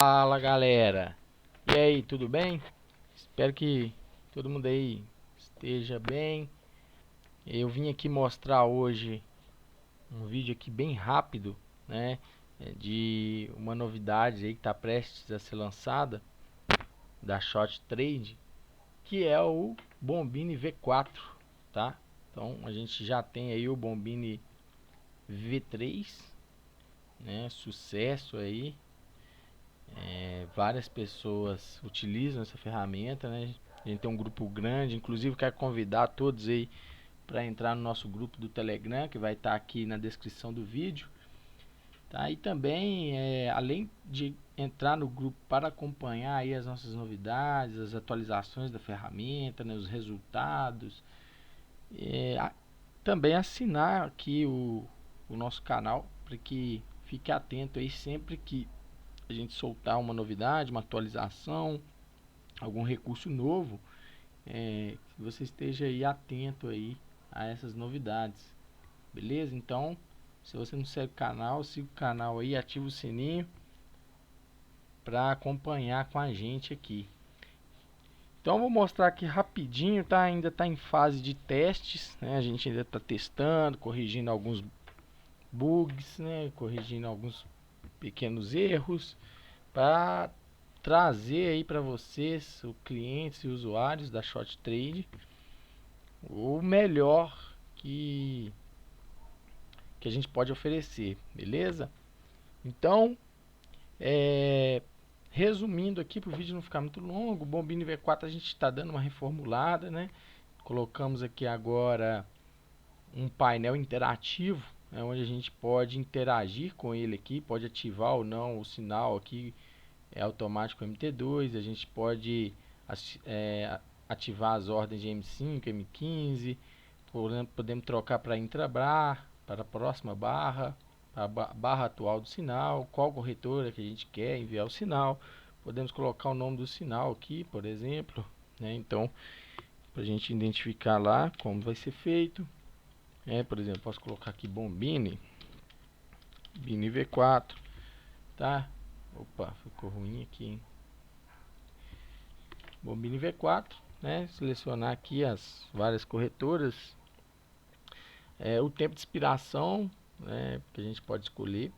Fala galera, e aí, tudo bem? Espero que todo mundo aí esteja bem. Eu vim aqui mostrar hoje um vídeo aqui bem rápido, né, de uma novidade aí que está prestes a ser lançada da Shot Trade, que é o Bombini V4, tá? Então a gente já tem aí o Bombini V3, né, sucesso aí. Várias pessoas utilizam essa ferramenta, né? A gente tem um grupo grande, inclusive quero convidar todos aí para entrar no nosso grupo do Telegram, que vai estar aqui na descrição do vídeo, tá? E também, além de entrar no grupo para acompanhar aí as nossas novidades, as atualizações da ferramenta, né, os resultados, também assinar aqui o nosso canal para que fique atento aí sempre que a gente soltar uma novidade, uma atualização, algum recurso novo, que você esteja aí atento aí a essas novidades, beleza? Então, se você não segue o canal, siga o canal aí, ativa o sininho para acompanhar com a gente aqui. Então, eu vou mostrar aqui rapidinho, tá? Ainda está em fase de testes, né? A gente ainda está testando, corrigindo alguns bugs, né? Corrigindo alguns pequenos erros para trazer aí para vocês, os clientes e usuários da Shot Trade, o melhor que a gente pode oferecer, beleza? Então, resumindo aqui para o vídeo não ficar muito longo, o Bombini V4 a gente está dando uma reformulada, né? Colocamos aqui agora um painel interativo, né, onde a gente pode interagir com ele aqui, pode ativar ou não o sinal aqui, é automático MT2, a gente pode ativar as ordens de M5, M15, podemos trocar para intrabar, para a próxima barra, para a barra atual do sinal, qual corretora que a gente quer enviar o sinal, podemos colocar o nome do sinal aqui, por exemplo, né? Então, para a gente identificar lá como vai ser feito, por exemplo, posso colocar aqui Bombini, Bini V4, tá? Opa, ficou ruim aqui, hein? Bombini V4, né? Selecionar aqui as várias corretoras, o tempo de expiração, né, que a gente pode escolher,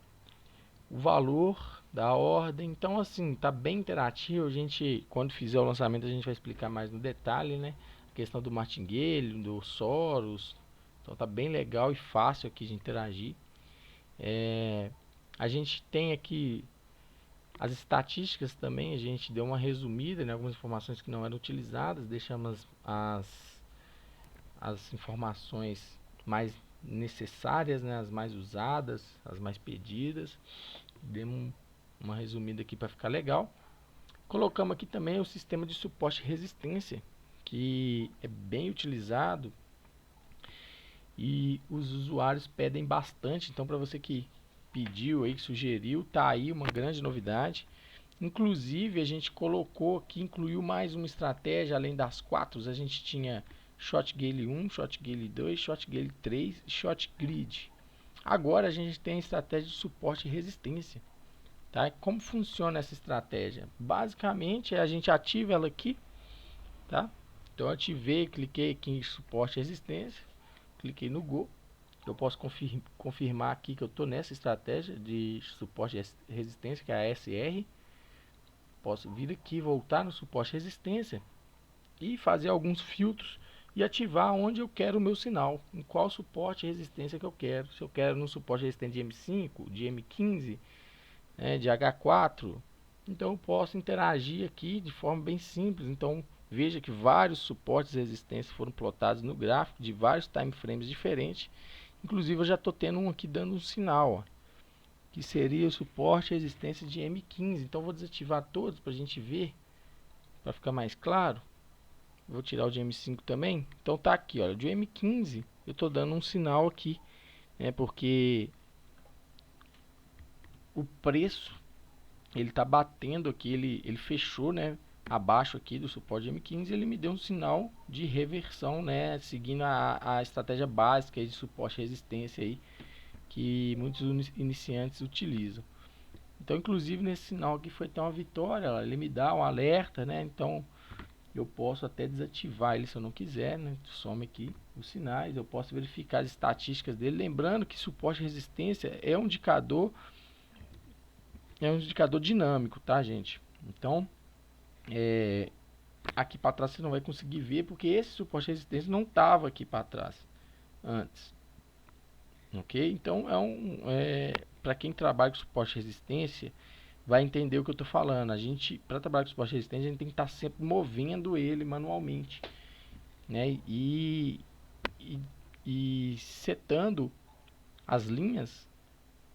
o valor da ordem. Então, assim, tá bem interativo. A gente, quando fizer o lançamento, a gente vai explicar mais no detalhe, né? A questão do martingale, do Soros. Então, tá bem legal e fácil aqui de interagir. A gente tem aqui as estatísticas também. A gente deu uma resumida, né? Algumas informações que não eram utilizadas. Deixamos as informações mais necessárias, né, as mais usadas, as mais pedidas. Demos uma resumida aqui para ficar legal. Colocamos aqui também o sistema de suporte e resistência, que é bem utilizado e os usuários pedem bastante. Então, para você que pediu aí, que sugeriu, tá aí uma grande novidade. Inclusive, a gente colocou aqui, incluiu mais uma estratégia, além das quatro. A gente tinha Shot Gale 1, Shot Gale 2, Shot Gale 3 e Shot Grid. Agora a gente tem a estratégia de suporte e resistência, tá? Como funciona essa estratégia? Basicamente, a gente ativa ela aqui, tá? Então eu ativei, cliquei aqui em suporte e resistência, cliquei no Go. Eu posso confirmar aqui que eu estou nessa estratégia de suporte e resistência, que é a SR. Posso vir aqui, voltar no suporte e resistência e fazer alguns filtros e ativar onde eu quero o meu sinal, em qual suporte e resistência que eu quero. Se eu quero no suporte resistente de M5, de M15, de H4, então eu posso interagir aqui de forma bem simples. Então veja que vários suportes e resistências foram plotados no gráfico de vários time frames diferentes. Inclusive eu já estou tendo um aqui dando um sinal, ó, que seria o suporte e resistência de M15. Então vou desativar todos para a gente ver, para ficar mais claro. Vou tirar o de M5 também. Então tá aqui, olha, de M15 eu estou dando um sinal aqui, né, porque o preço ele está batendo aqui, ele fechou, né, abaixo aqui do suporte de M15, ele me deu um sinal de reversão, né, seguindo a estratégia básica aí de suporte e resistência aí, que muitos iniciantes utilizam. Então, inclusive, nesse sinal aqui foi até uma vitória, ó, ele me dá um alerta, né? Então, eu posso até desativar ele se eu não quiser, né? Some aqui os sinais, eu posso verificar as estatísticas dele. Lembrando que suporte e resistência é um indicador dinâmico, tá, gente? Então, aqui para trás você não vai conseguir ver, porque esse suporte e resistência não estava aqui para trás antes. Ok? Então, para quem trabalha com suporte e resistência, vai entender o que eu estou falando. A gente, para trabalhar com suporte e resistência, a gente tem que estar sempre movendo ele manualmente, né? E, e setando as linhas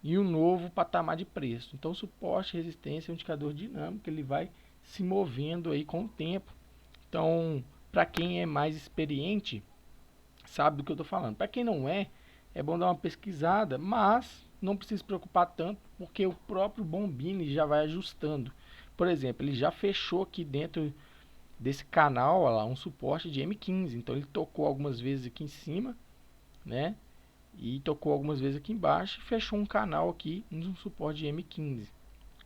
e um novo patamar de preço. Então, suporte e resistência é um indicador dinâmico, ele vai se movendo aí com o tempo. Então, para quem é mais experiente, sabe do que eu estou falando. Para quem não é bom dar uma pesquisada, mas não precisa se preocupar tanto, porque o próprio Bombini já vai ajustando. Por exemplo, ele já fechou aqui dentro desse canal, ó lá, um suporte de M15. Então, ele tocou algumas vezes aqui em cima, né? E tocou algumas vezes aqui embaixo e fechou um canal aqui, um suporte de M15.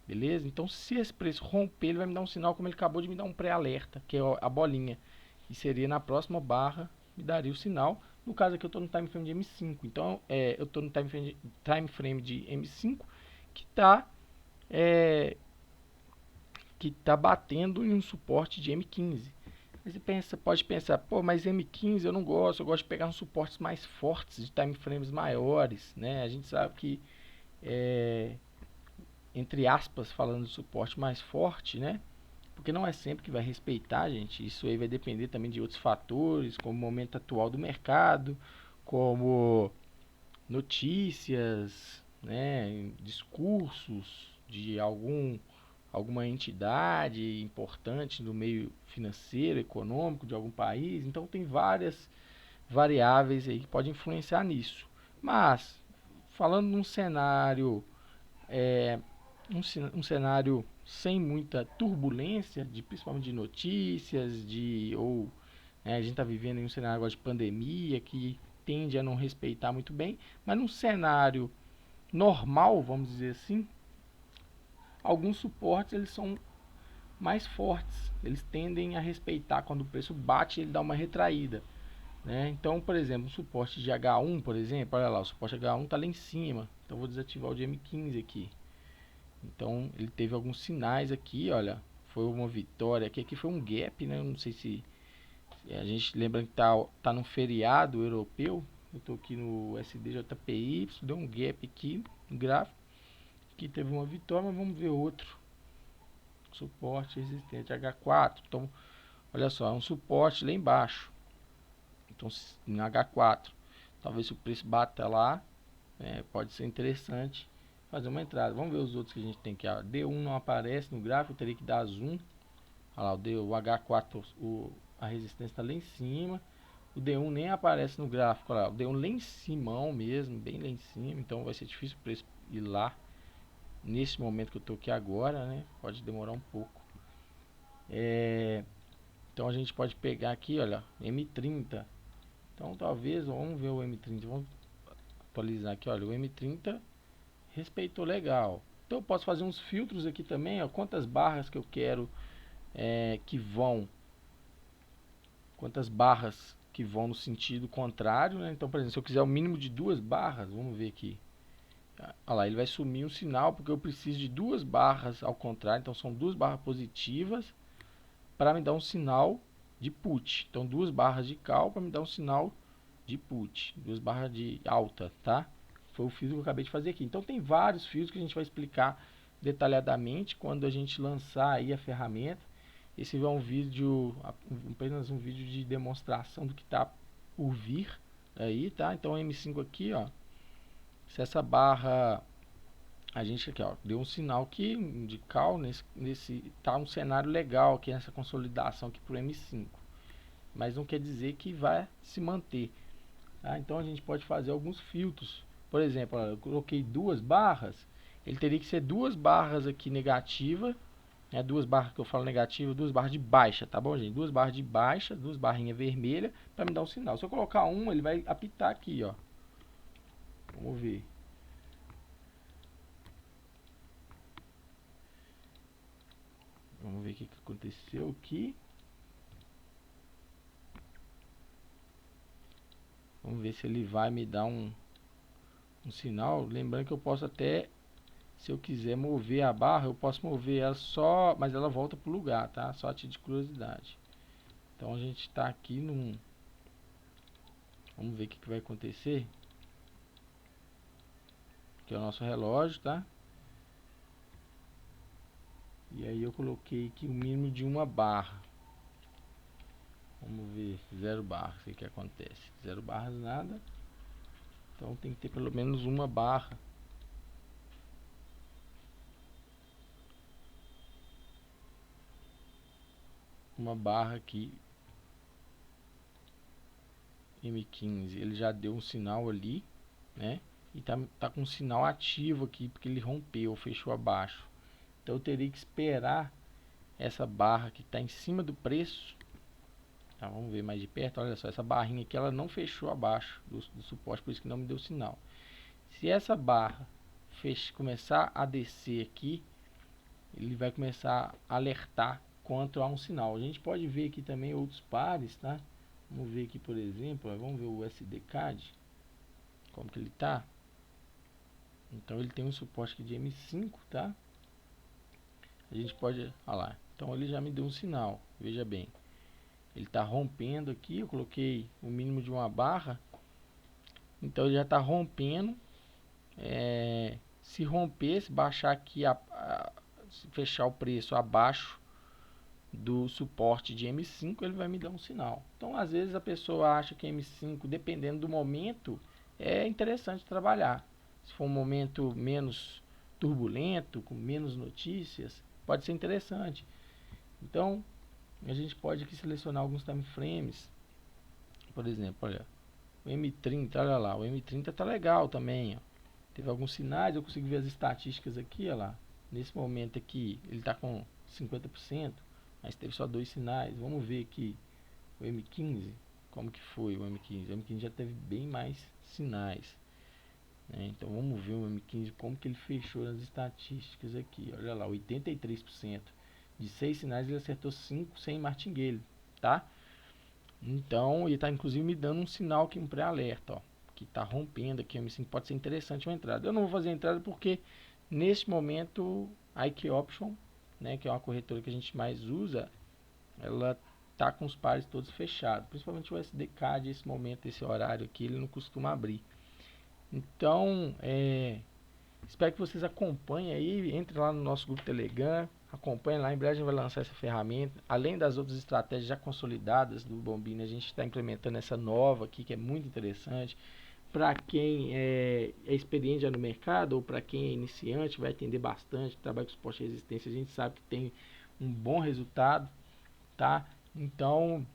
Beleza? Então, se esse preço romper, ele vai me dar um sinal, como ele acabou de me dar um pré-alerta, que é a bolinha. E seria na próxima barra, me daria o sinal. No caso aqui, eu estou no time frame de M5. Então, eu estou no time frame de M5, que está batendo em um suporte de M15. Aí você pode pensar, pô, mas M15 eu não gosto, eu gosto de pegar uns suportes mais fortes, de time frames maiores, né? A gente sabe que, entre aspas, falando de suporte mais forte, né? Porque não é sempre que vai respeitar, gente. Isso aí vai depender também de outros fatores, como o momento atual do mercado, como notícias, né, discursos de alguma entidade importante no meio financeiro, econômico de algum país. Então tem várias variáveis aí que podem influenciar nisso. Mas falando num cenário um cenário sem muita turbulência, principalmente de notícias, a gente está vivendo em um cenário agora de pandemia que tende a não respeitar muito bem, mas num cenário normal, vamos dizer assim, alguns suportes eles são mais fortes, eles tendem a respeitar quando o preço bate, ele dá uma retraída, né? Então, por exemplo, o suporte de H1, por exemplo, olha lá, o suporte H1 está lá em cima, então vou desativar o de M15 aqui. Então ele teve alguns sinais aqui, olha, foi uma vitória aqui foi um gap, né? Eu não sei se a gente lembra que tá num feriado europeu. Eu estou aqui no SDJPY, deu um gap aqui no gráfico. Aqui teve uma vitória, mas vamos ver outro suporte resistente H4. Então, olha só, é um suporte lá embaixo. Então, em H4, talvez se o preço bata lá, pode ser interessante fazer uma entrada. Vamos ver os outros que a gente tem aqui. Ó. D1 não aparece no gráfico, eu teria que dar zoom. Olha lá, o H4, a resistência está lá em cima. O D1 nem aparece no gráfico. Olha lá, o D1 lá em cima mesmo, bem lá em cima. Então vai ser difícil para ir lá nesse momento que eu estou aqui agora, né? Pode demorar um pouco. Então a gente pode pegar aqui, olha, M30. Então talvez, vamos ver o M30. Vamos atualizar aqui, olha, o M30 respeitou legal. Então eu posso fazer uns filtros aqui também, ó, quantas barras que eu quero quantas barras que vão no sentido contrário, né? Então, por exemplo, se eu quiser o mínimo de 2 barras, vamos ver aqui. Olha lá, ele vai sumir um sinal porque eu preciso de 2 barras ao contrário, então são 2 barras positivas para me dar um sinal de put. Então 2 barras de call para me dar um sinal de put, 2 barras de alta, tá? Foi o filtro que eu acabei de fazer aqui. Então tem vários filtros que a gente vai explicar detalhadamente quando a gente lançar aí a ferramenta. Esse é um vídeo, apenas um vídeo de demonstração do que está por vir aí, tá? Então M5 aqui, ó, se essa barra a gente aqui, ó, deu um sinal aqui de call tá um cenário legal aqui nessa consolidação aqui pro M5, mas não quer dizer que vai se manter, tá? Então a gente pode fazer alguns filtros. Por exemplo, ó, eu coloquei 2 barras, ele teria que ser 2 barras aqui negativa, né? 2 barras que eu falo negativa, 2 barras de baixa, tá bom, gente? 2 barras de baixa, 2 barrinhas vermelhas para me dar um sinal. Se eu colocar ele vai apitar aqui, ó. Vamos ver. Vamos ver o que aconteceu aqui. Vamos ver se ele vai me dar um sinal. Lembrando que eu posso até, se eu quiser mover a barra, eu posso mover ela só, mas ela volta pro lugar, tá? Só a título de curiosidade. Então a gente está aqui num... Vamos ver o que vai acontecer. Aqui é o nosso relógio, tá? E aí eu coloquei aqui o mínimo de uma barra. Vamos ver, 0 barras, o que acontece? 0 barras nada. Então tem que ter pelo menos uma barra. Uma barra aqui. M15, ele já deu um sinal ali, né? E tá com um sinal ativo aqui, porque ele rompeu, fechou abaixo. Então eu teria que esperar essa barra que está em cima do preço. Tá, vamos ver mais de perto. Olha só, essa barrinha aqui ela não fechou abaixo do suporte, por isso que não me deu sinal. Se essa barra começar a descer aqui, ele vai começar a alertar quanto a um sinal. A gente pode ver aqui também outros pares, tá? Vamos ver aqui, por exemplo, vamos ver o USD-CAD, como que ele tá. Então ele tem um suporte aqui de M5, tá? A gente pode, olha lá, então ele já me deu um sinal, veja bem. Ele está rompendo aqui, eu coloquei o mínimo de uma barra, então ele já está rompendo. Se romper, se baixar aqui, se fechar o preço abaixo do suporte de M5, ele vai me dar um sinal. Então às vezes a pessoa acha que M5, dependendo do momento, é interessante trabalhar. Se for um momento menos turbulento, com menos notícias, pode ser interessante. Então a gente pode aqui selecionar alguns time frames. Por exemplo, olha, o M30, olha lá, o M30 tá legal também, ó. Teve alguns sinais, eu consigo ver as estatísticas aqui, olha lá. Nesse momento aqui, ele tá com 50%, mas teve só 2 sinais. Vamos ver aqui o M15, como que foi o M15. O M15 já teve bem mais sinais, né? Então vamos ver o M15, como que ele fechou nas estatísticas aqui. Olha lá, 83%. De 6 sinais ele acertou 5 sem martingale, tá? Então ele está inclusive me dando um sinal aqui, um pré-alerta, ó, que está rompendo aqui. Pode ser interessante uma entrada. Eu não vou fazer a entrada porque neste momento a IK Option, né, que é uma corretora que a gente mais usa, ela tá com os pares todos fechados, principalmente o USD-CAD. Esse momento, esse horário aqui, ele não costuma abrir. Então espero que vocês acompanhem aí, entre lá no nosso grupo Telegram, acompanhe lá. Em breve a gente vai lançar essa ferramenta. Além das outras estratégias já consolidadas do Bombini, a gente está implementando essa nova aqui, que é muito interessante. Para quem é experiente já no mercado, ou para quem é iniciante, vai atender bastante. Trabalho com suporte e resistência, a gente sabe que tem um bom resultado, tá? Então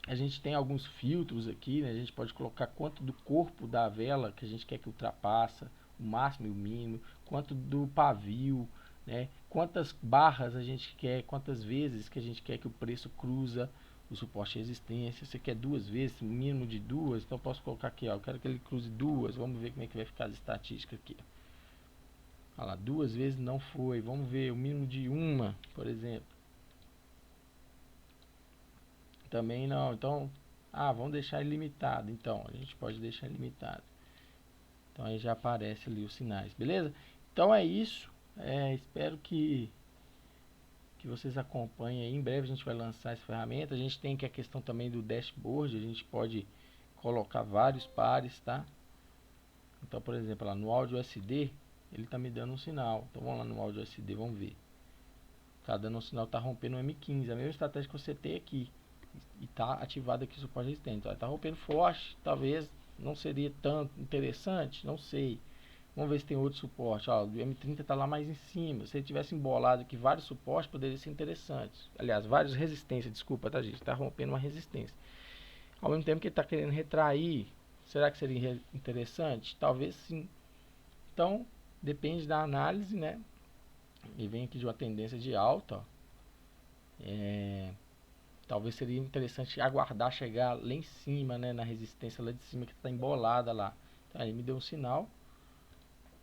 a gente tem alguns filtros aqui, né? A gente pode colocar quanto do corpo da vela que a gente quer que ultrapassa, o máximo e o mínimo, quanto do pavio, né? Quantas barras a gente quer, quantas vezes que a gente quer que o preço cruza o suporte e resistência. Você quer 2 vezes, mínimo de 2, então eu posso colocar aqui, ó, eu quero que ele cruze 2. Vamos ver como é que vai ficar as estatísticas aqui. Olha lá, 2 vezes não foi. Vamos ver o mínimo de 1, por exemplo. Também não. Então, vamos deixar ilimitado. Então, a gente pode deixar ilimitado. Então aí já aparece ali os sinais, beleza? Então é isso. Espero que vocês acompanhem aí. Em breve a gente vai lançar essa ferramenta. A gente tem aqui a questão também do dashboard. A gente pode colocar vários pares, tá? Então, por exemplo, lá no áudio SD, ele tá me dando um sinal. Então vamos lá no áudio SD, vamos ver. Tá dando um sinal, tá rompendo o M15. A mesma estratégia que você tem aqui. E tá ativado aqui o suporte resistente. Tá rompendo forte, talvez não seria tão interessante, não sei. Vamos ver se tem outro suporte. Ó, o M30 tá lá mais em cima. Se ele tivesse embolado aqui vários suportes, poderia ser interessante. Aliás, várias resistências, desculpa, tá, gente? Tá rompendo uma resistência. Ao mesmo tempo que ele tá querendo retrair, será que seria interessante? Talvez sim. Então, depende da análise, né? E vem aqui de uma tendência de alta, ó. Talvez seria interessante aguardar chegar lá em cima, né, na resistência lá de cima que está embolada lá. Então, aí me deu um sinal.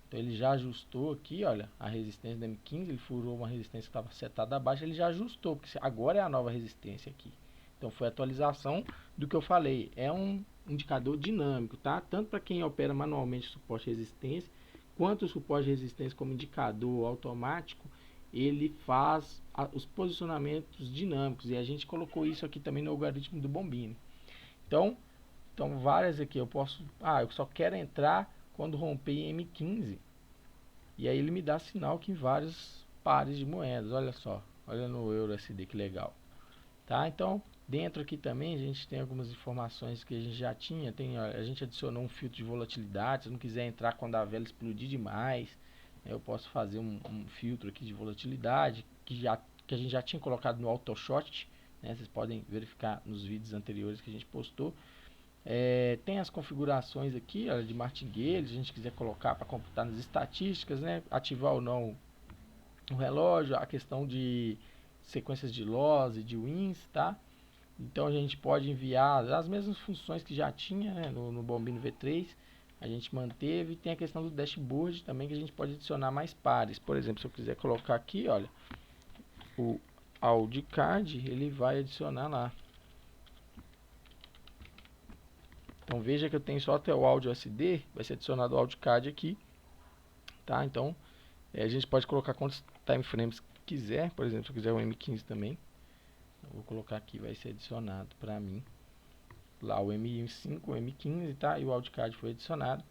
Então ele já ajustou aqui, olha, a resistência da M15, ele furou uma resistência que estava setada abaixo, ele já ajustou, porque agora é a nova resistência aqui. Então foi a atualização do que eu falei, é um indicador dinâmico, tá? Tanto para quem opera manualmente suporte e resistência, quanto o suporte de resistência como indicador automático, ele faz os posicionamentos dinâmicos, e a gente colocou isso aqui também no algoritmo do Bombini. Então várias aqui, eu posso, eu só quero entrar quando romper em M15, e aí ele me dá sinal aqui em vários pares de moedas, olha só, olha no EURUSD que legal, tá? Então dentro aqui também a gente tem algumas informações que a gente já tinha, a gente adicionou um filtro de volatilidade, se eu não quiser entrar quando a vela explodir demais, eu posso fazer um filtro aqui de volatilidade, que a gente já tinha colocado no AutoShot, né? Vocês podem verificar nos vídeos anteriores que a gente postou. Tem as configurações aqui, olha, de martingale, se a gente quiser colocar para computar nas estatísticas, né? Ativar ou não o relógio, a questão de sequências de loss e de wins, tá? Então a gente pode enviar as mesmas funções que já tinha, né, no Bombini V3, a gente manteve. Tem a questão do dashboard também, que a gente pode adicionar mais pares. Por exemplo, se eu quiser colocar aqui, olha, o AudiCard, ele vai adicionar lá. Então veja que eu tenho só até o áudio SD, vai ser adicionado o AudiCard aqui, tá? Então a gente pode colocar quantos timeframes quiser, por exemplo, se eu quiser o M15 também, eu vou colocar aqui, vai ser adicionado para mim lá o M5, o M15, tá? E o AudiCard foi adicionado.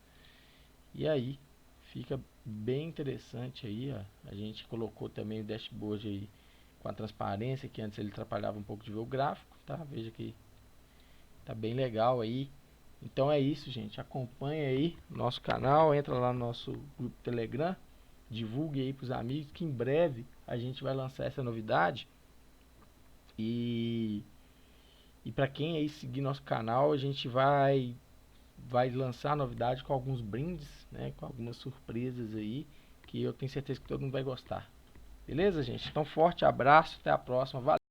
E aí fica bem interessante aí, ó. A gente colocou também o dashboard aí com a transparência, que antes ele atrapalhava um pouco de ver o gráfico, tá? Veja que tá bem legal aí. Então é isso, gente. Acompanha aí nosso canal, entra lá no nosso grupo Telegram, divulgue aí pros amigos que em breve a gente vai lançar essa novidade. E para quem aí seguir nosso canal, a gente vai lançar a novidade com alguns brindes, né, com algumas surpresas aí, que eu tenho certeza que todo mundo vai gostar. Beleza, gente? Então forte abraço, até a próxima. Valeu!